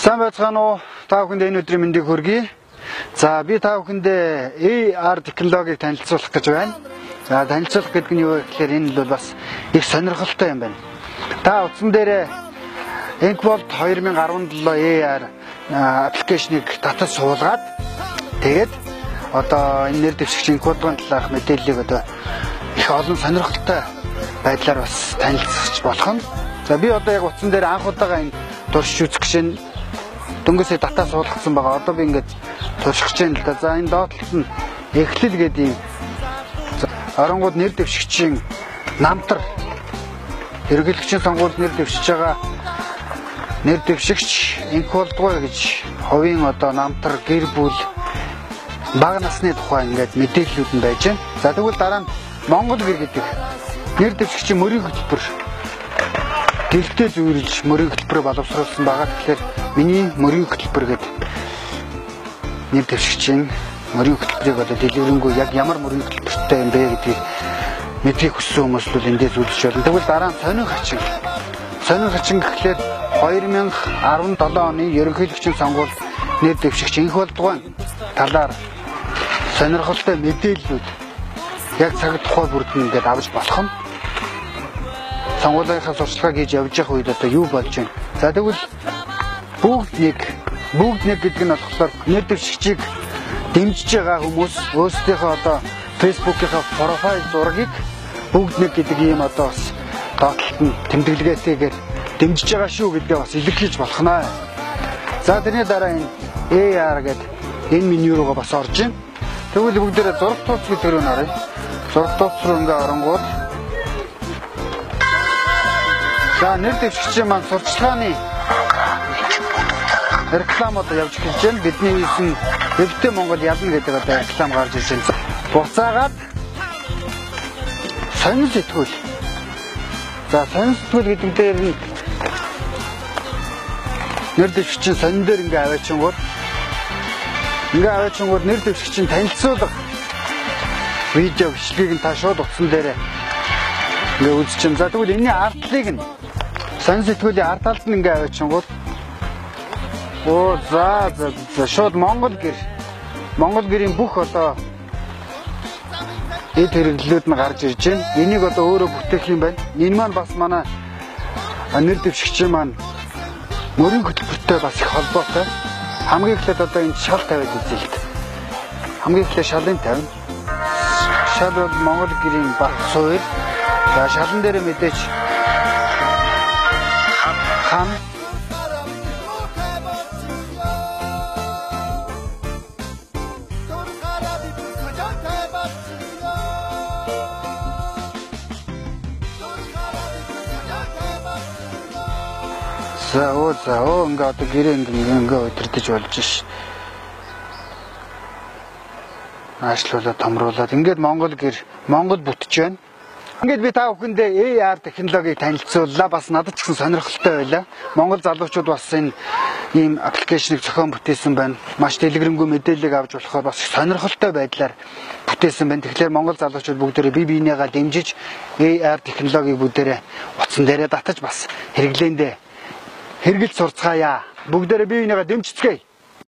Сайн байцгаана уу? Та бүхэнд энэ өдрийн мэндийг хүргэе. За би та бүхэндээ AR технологиг танилцуулах гэж байна. За танилцуулах гэдэг нь юу вэ гэхээр энэ бол бас их сонирхолтой юм байна. Та утсан дээр Encvolt 2017 AR аппликейшнийг татаж суулгаад тэгээд одоо энэ нэр дэвшигчийн кодын талаарх мэдээллийг одоо их олон сонирхолтой байдлаар бас танилцуулж болох нь. За би одоо яг утсан дээр анх удаага энэ туршиж үзэх чинь дөнгөсөө дата суулгацсан байгаа. Одоо би ингээд туршиж чинь л да. За энэ доотлолт нь эхлэл гэдэг юм. Оронгууд нэр дэвшигчийн намтар хэрэглэгчийн сонгуульд нэр дэвшиж байгаа нэр дэвшигч Encvolt гэж хувийн одоо намтар гэр бүл бага насны тухай ингээд мэдээллүүд нь байж байна. За тэгвэл дараа нь Монгол гэр гэдэг нэр дэвшигчийн мөрийн хөтөлбөр гэлтэй зүйрлж мөрийн хөтөлбөрөөр боловсруулсан байгаа. Тэгэхээр миний мөрийн хөтөлбөр гэдэг нэр дэвшигчийн мөрийн хөтөлбөрийг одоо дэлгэрэнгүй яг ямар мөрийн хөтөлбөртэй юм бэ гэдгийг мэдхийг хүссэн хүмүүс бол эндээс үзэж болно. Тэгвэл дараа нь сонин хачин гэхлээр 2017 оны ерөнхийлөгчийн сонгуульд нэр дэвшигч Encvolt талаар сонирхолтой мэдээллүүд яг цаг тухай бүрдэн ингээд авч болох нь сонгуулийн сурчлагыг хийж явж явах үед одоо юу болж байна. За тэгвэл бүгд нэг гэдэг нь болохоор нэр дэвшигчийг дэмжиж байгаа хүмүүс өөрсдийнхөө одоо Facebook-ийнхаа профайл зургийг бүгд нэг гэдэг ийм одоо бас доотлолт нь тэмдэглэгээтэйгээр дэмжиж байгаа шүү гэдгээ бас илэрхийлж болох наа. За тэрний дараа энэ AR гэдэг энэ меню руугаа бас орж ийн. Тэгвэл бүгдээрээ зураг тууц гэдэг рүү нарыг. Зураг тууц руу ингээ оронгууд за нэр дэвшигчийн маань сурчлагын реклам одоо явж эхэлж байна. Бидний хийсэн Өвдөө Монгол ялна гэдэг одоо реклам гарч ирж байна. Буцаагаад сонин сэтгүүл. За сонин сэтгүүл гэдэг дээр нь нэр дэвшигчийн сонин дээр ингээ аваачингууд нэр дэвшигчийн танилцуулга видео бичлэгийг нь та шууд утсан дээр ингээ үзчихэн. За тэгвэл энэний ардлыг нь сонин сэтгүүлийн ард талд нь ингээ аваачингууд за шууд Монгол гэрийн бүх одоо эд хэрэглэлүүд нь гарч ирж байна. Энийг одоо өөрөө бүтээх юм байна. Энэ маань бас манай нэр дэвшигчийн маань мөрийн хөтөлбөртэй бас их холбоотой. Хамгийн эхлээд одоо энэ шал тавиад үзье л дээ. Хамгийн эхлээд шалын тавина. Шал бол Монгол гэрийн баг суур. За шалан дээр мэдээж хам За ингээ одоо гэрээ ингээ өдөрдөж болж ш. Аашлуулаад томруулаад ингээд Монгол бүтэж байна. Ингээд би та бүхэндээ AR технологиг танилцууллаа. Бас надад ч гэсэн сонирхолтой байлаа. Монгол залуучууд бас энэ ийм аппликейшнийг зохион бүтээсэн байна. Маш дэлгэрэнгүй мэдээллийг авч болохоор бас сонирхолтой байдлаар бүтээсэн байна. Тэгэхээр Монгол залуучууд бүгдээрээ бие биенийгаа дэмжиж AR технологиг бүгдээрээ утсан дээрээ татаж бас хэрэглэж сурцгаая. Бүгдээрээ бие биенийгаа дэмжицгээе.